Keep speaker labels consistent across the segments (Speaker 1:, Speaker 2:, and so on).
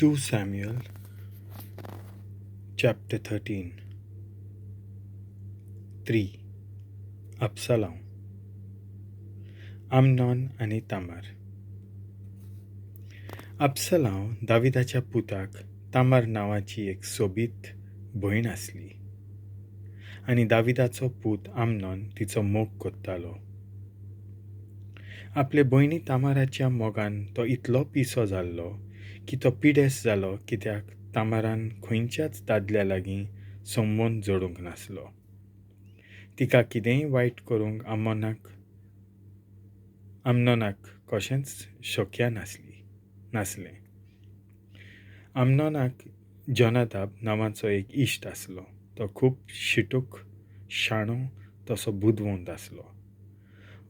Speaker 1: II Samuel chapter 13. 3. Absalanv, Amnon आणि Tamar. Absalanv दाविदाच्या पुtak Tamar नावाची एक sobit bhoinn असली आणि दाविदाचो पूत आमनॉन तिचो मोग कोत्तालो. आपले भोयणी तामाराच्या मोगान तो इतलो पिसो जाल्लो की तो पिडेस जालो, कित्याक तामारान खंयच्याच दादल्या लागीं संबंद जोडूंक नासलो. तिका कितेंय वायट करूंक आमनोनाक कशेंच शक्य नासलें. आमनोनाक जोनादाब नांवाचो एक इश्ट आसलो. तो खूब शिटूक शाणो तसो बुदवंत आसलो.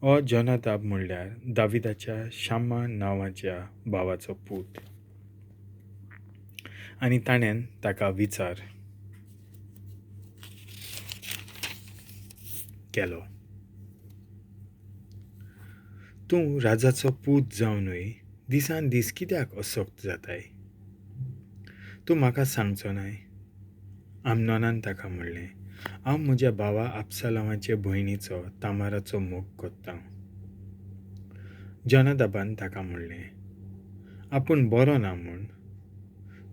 Speaker 1: हो जोनादाब म्हणल्यार दाविदाच्या शामा नांवाच्या भावाचो पूत. आनी ताणें ताका विचार केलो, तूं राजाचो पूत जावनूय दिसान दीस कित्याक असोक्त जाताय? तूं म्हाका सांगचो नाय? आमनोनान ताका म्हणलें, हांव म्हज्या भावा अबसालावाचे भयणीचो तामाराचो मोग कोत्तां. जोनादाबान ताका म्हणलें, आपूण बरो ना म्हूण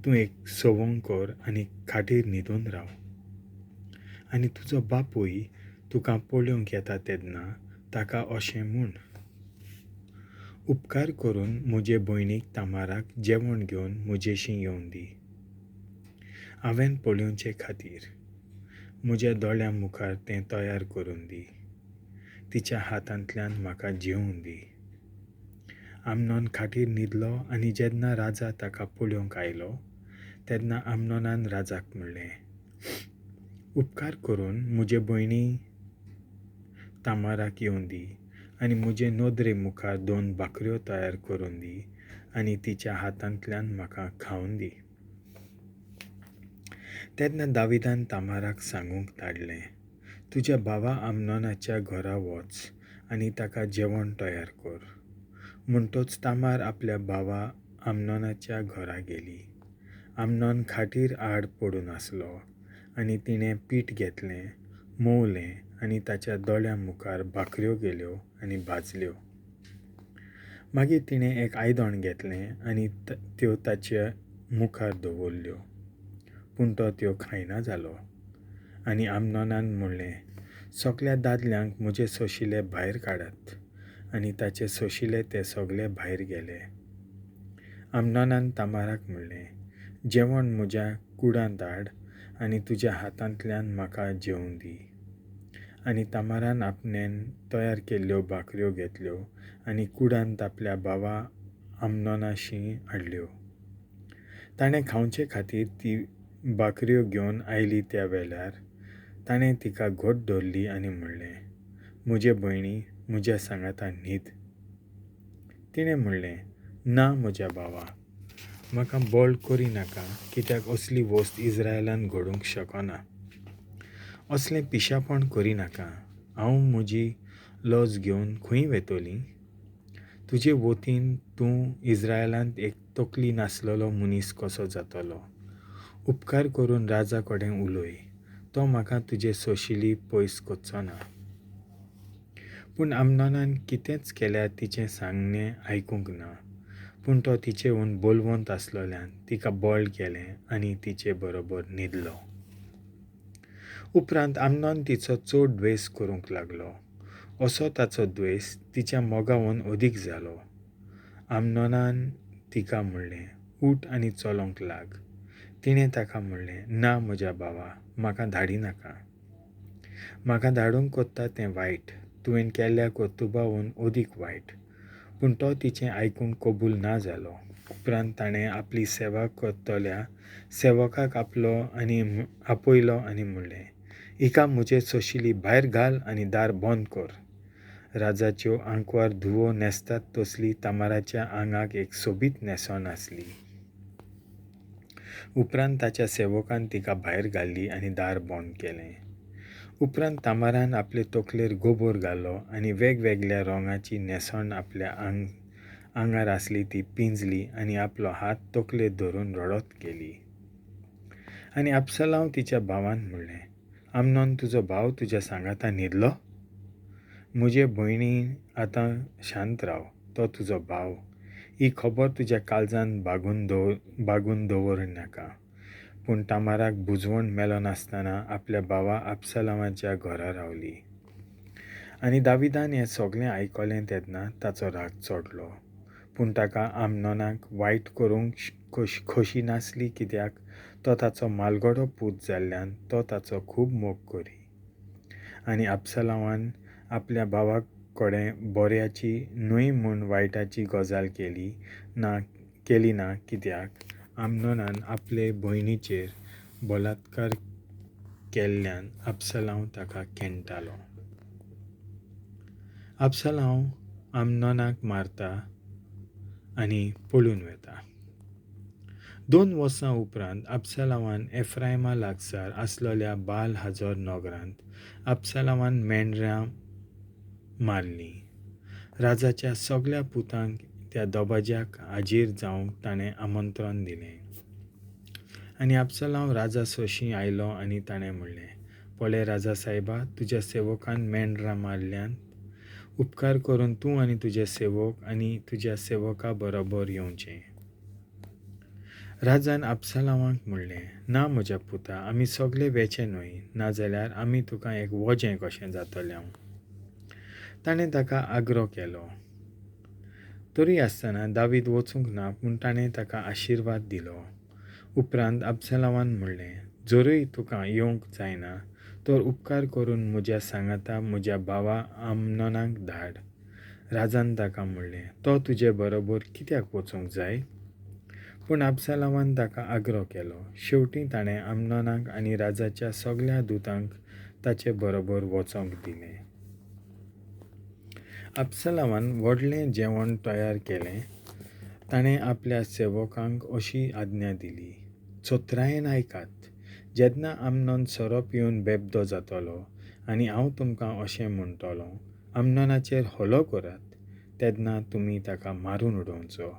Speaker 1: तूं एक सवंग कर आनी खाटीर न्हिदून राव. आनी तुजो बापूय तुका पळोवंक येता तेन्ना ताका अशें म्हूण, उपकार करून म्हजे भयणीक तामाराक जेवण घेवन म्हजेशी येवन दी. हांवें पळोवचे खातीर म्हज्या दोळ्यां मुखार तें तयार करून दी. तिच्या हातांतल्यान म्हाका जेवूंक दी. आमनॉन खाटीर न्हिदलो आनी जेन्ना राजा ताका पळोवंक आयलो तेन्ना आमनोनान राजाक म्हणलें, उपकार करून म्हजे भयणी तामाराक येवन दी आनी म्हजे नोदरे मुखार 2 भाकऱ्यो तयार करून दी आनी तिच्या हातांतल्यान म्हाका खावून दी. तेन्ना दाविदान तामाराक सांगूंक धाडलें, तुज्या भावा आमनोनाच्या घरा वच आनी ताका जेवण तयार कर. म्हणटोच तामार आपल्या भावा आमनोनाच्या घरा गेली. आमनोन खाटीर आड पडून आसलो आनी तिणें पीठ घेतलें, मोवलें आनी ताच्या दोळ्यां मुखार भाकऱ्यो गेल्यो आनी भाजल्यो. मागीर तिणें एक आयदोण घेतलें आनी त्यो ताच्या मुखार दवरल्यो, पूण तो त्यो खायना जालो. आनी आमनोनान म्हणलें, सगल्या दादल्यांक म्हजे सोशिले भायर काडात. आनी ताचे सोशिले ते सगळे भायर गेले. आमनोनान तामाराक म्हणलें, जेवण म्हज्या कुडांत हाड आनी तुज्या हातांतल्यान म्हाका जेवूंक दी. आनी तामारान आपणेन तयार केल्ल्यो भाकऱ्यो घेतल्यो आनी कुडांत आपल्या भावा आमनोनाशी हाडल्यो. ताणें खावचे खातीर ती भाकऱ्यो घेवन आयली त्या वेळार ताणें तिका घोट धरली आनी म्हणलें, म्हजे भयणी, म्हज्या सांगाता न्हीद. तिणें म्हणलें, ना म्हज्या भावा, म्हाका बोळ करिनाका, कित्याक असली वस्त इस्रायेलान घडूंक शकना. असलें पिशापण करिनाका. हांव म्हजी लज घेवन खंय वेतोलीं? तुजे वतीन तूं इस्रायेलांत एक तकली नासलेलो मनीस कसो जातलो? उपकार करून राजा कडेन उलय. तो म्हाका तुजे सोशिली पयस कोचचो ना. पूण आमनोनान कितेंच केल्यार तिचें सांगणें आयकूंक ना. पूण तो तिचेहून बोलवंत आसलोल्यान तिका बोळ केलें आनी तिचे बरोबर न्हिदलो. उपरांत आमनोन तिचो चड द्वेस करूंक लागलो. असो ताचो द्वेस तिच्या मोगावन अदीक जालो. आमनोनान तिका म्हणलें, उठ आनी चलोंक लाग. तिणें ताका म्हणलें, ना म्हज्या भावा, म्हाका धाडिनाका. म्हाका धाडूंक कोत्ता तें वायट, तुवें केल्ल्या कर्तुबावून अदीक वायट. पूण तो तिचें आयकूंक कबूल ना जालो. उपरांत ताणें आपली सेवा करतल्या सेवकाक आपयलो आनी म्हणलें, हिका म्हजे सोशिली भायर घाल आनी दार बंद कर. राजाच्यो आंकवार धुवो न्हेसतात तसली तामाराच्या आंगाक एक sobit न्हेसोन आसली. उपरांत ताच्या सेवकान तिका भायर घाल्ली आनी दार बंद केलें. उपरांत तामारान आपले तकलेर गोबोर घालो आनी वेगवेगळ्या रंगाची न्हेसोन आपल्या आंगार आसली ती पिंजली आणि आपलो हात तकलेत धरून रडत गेली. आणि अबसलाम तिच्या भावान म्हणलें, आमनोन तुजो भाव तुज्या सांगाता न्हिदलो? म्हजे भोयणी आतां शांत राव, तो तुजो भाव. ही खबर तुज्या काळजान बागून दवर नाका. पूण तामाराक बुजवण मेलो नासतना आपल्या भावा अबसलामाच्या घरा रावली. आनी दाविदान हें सगळें आयकलें तेन्ना ताचो राग चडलो. पूण ताका आमनोनाक वायट करूंक खोशी नासली, कित्याक तो ताचो मालगडो पूत जाल्ल्यान तो ताचो खूब मोग करी. आनी अबसलामान आपल्या भावा कडेन बऱ्याची न्हय म्हूण वायटाची गजाल केली ना, कित्याक आमनोनान आपले भोयणीचेर बलात्कार केल्ल्यान अबसलाम ताका खेंणटालो. अबसलाम आमनोनाक मारता आनी पळून वता. 2 वर्सां उपरांत अबसलामान एफ्रायमा लागसार आसलेल्या बाल हाजोर नगरांत अबसलामान मेंढरां मारलीं. राजाच्या सगळ्या पुतांक त्या दोबाज्याक हाजीर जावंक ताणें आमंत्रण दिलें. आनी अबसलाम राजा सोशी आयलो आनी ताणें म्हणलें, पळय राजा सायबा, तुज्या सेवकान मेंढरां मारल्यान उपकार करून तूं आनी तुजे सेवक आनी तुज्या सेवका बरोबर येवचें. राजान अबसलामाक म्हणलें, ना म्हज्या पुता, आमी सगळे वेचे न्हय, नाजाल्यार आमी तुका एक वजें कशें जातलें. ताणें ताका आग्रो केलो. तरी आसतना दावीद वचूंक ना, पूण ताणें ताका आशिर्वाद दिलो. उपरांत अबसलामान म्हणलें, जरूय तुका येवंक जायना तर उपकार करून म्हज्या सांगाता म्हज्या भावा आमनोनाक धाड. राजान ताका म्हणलें, तो तुजे बरोबर कित्याक वचूंक जाय? पूण अबसलामान ताका आग्रो केलो. शेवटी ताणें आमनोनाक आनी राजाच्या सगळ्या दुतांक ताचे बरोबर वचोंक दिलें. अबसलामान व्हडलें जेवण तयार केलें. ताणें आपल्या सेवकांक अशी आज्ञा दिली, चोत्रायेन आयकात. जेन्ना आमनोन सोरोप येवन बेबदो जातलो आनी हांव तुमकां अशें म्हणटलों, आमनोनाचेर हलो करात, तेन्ना तुमी ताका मारून उडोवचो.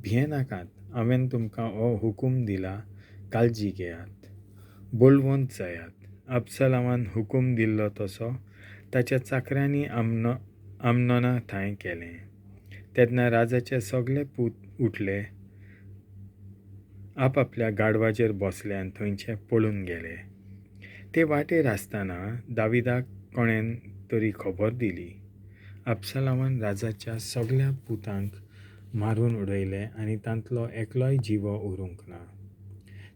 Speaker 1: भिये नाकात, हांवें तुमकां हो हुकूम दिला, काळजी घेयात, बोलवंत जायात. अबसलामान हुकूम दिल्लो तसो ताच्या चाकऱ्यांनी आमनोना थंय केलें. तेन्ना राजाचे सगळे पूत उठले, आपल्या गाडवाचेर बसले आनी थंयचे पळून गेले. ते वाटेर आसतना दाविदाक कोणेन तरी खबर दिली. अबसलामान राजाच्या सगळ्या पुतांक मारून उडयले आनी तांतलो एकलोय जिवो उरूंक ना.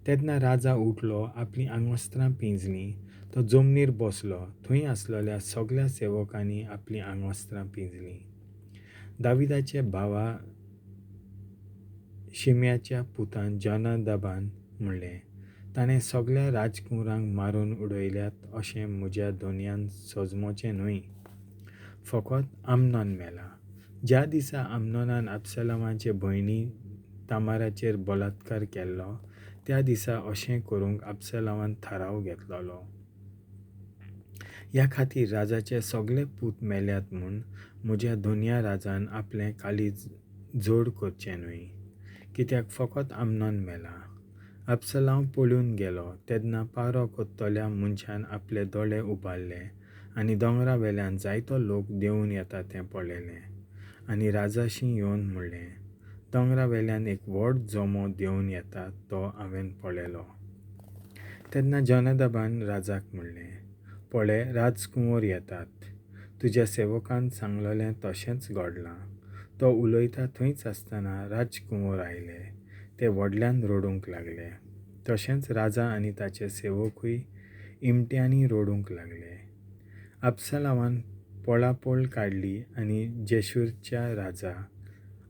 Speaker 1: तेन्ना राजा उठलो, आपली आंगवस्त्रां पिंजलीं, तो जमनीर बसलो. थंय आसलेल्या सगळ्या सेवकांनी आपली आंगवस्त्रां पिंजलीं. दाविदाचे भावा शिम्याच्या पुतान जोनादाबान म्हणलें, ताणें सगळ्या राजकुमारांक मारून उडयल्यात अशें म्हज्या दोनयान सोजमोचें न्हय. फकत आमनोन मेला. ज्या दिसा आमनोनान अबसलामाचे भोयणी तामाराचेर बलात्कार केल्लो, त्या दिसा अशें करूंक अबसलामान थाराव घेतलोलो. ह्या खातीर राजाचे सगळे पूत मेल्यात म्हूण म्हज्या दोनया राजान आपलें काळीज जोड करचें न्हय, कित्याक फकत आमनोन मेला. अबसलाम पळून गेलो तेन्ना पारो कोत्तोल्या मनशान आपले दोळे उबारले आनी दोंगरा वेल्यान जायतो लोक देंवून येता तें पळयलें. आनी राजाशी येवन म्हणलें, दोंगरा वेल्यान एक व्हड जोमो देंवून येता तो हांवें पळयलो. तेन्ना जोनादाबान राजाक म्हणलें, पळय, राजकुंवर येतात. तुज्या सेवकान सांगलोलें तशेंच घडलां. तो उलयता थंयच आसतना राजकुंवर आयले. ते व्हडल्यान रडूंक लागले. तशेंच राजा आनी ताचे सेवकूय इमट्यांनी रडूंक लागले. अबसलामान पळापळ काडली आनी जेशूरच्या राजा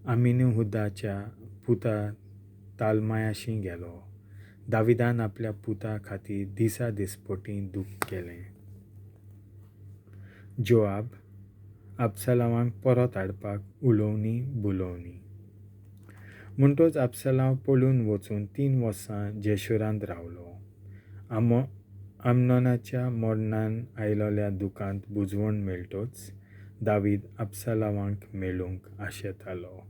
Speaker 1: अम्मीहुदाच्या पुता तालमायाशी गेलो. दाविदान आपल्या पुता खातीर दिसा दिसपटी दूख केलें. जोआब अबसलामाक परत हाडपाक उलोवनी बुलोवनी. म्हणटच अबसलाम पळून वचून 3 वर्सां जेशुरांत रावलो. आमनोनाच्या मरणान आयलोल्या दुखांत बुजवण मेळटच दावीद अबसलामाक मेळूंक आशेतालो.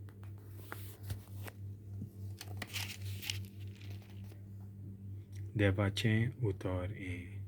Speaker 1: देवाचें उतर हें.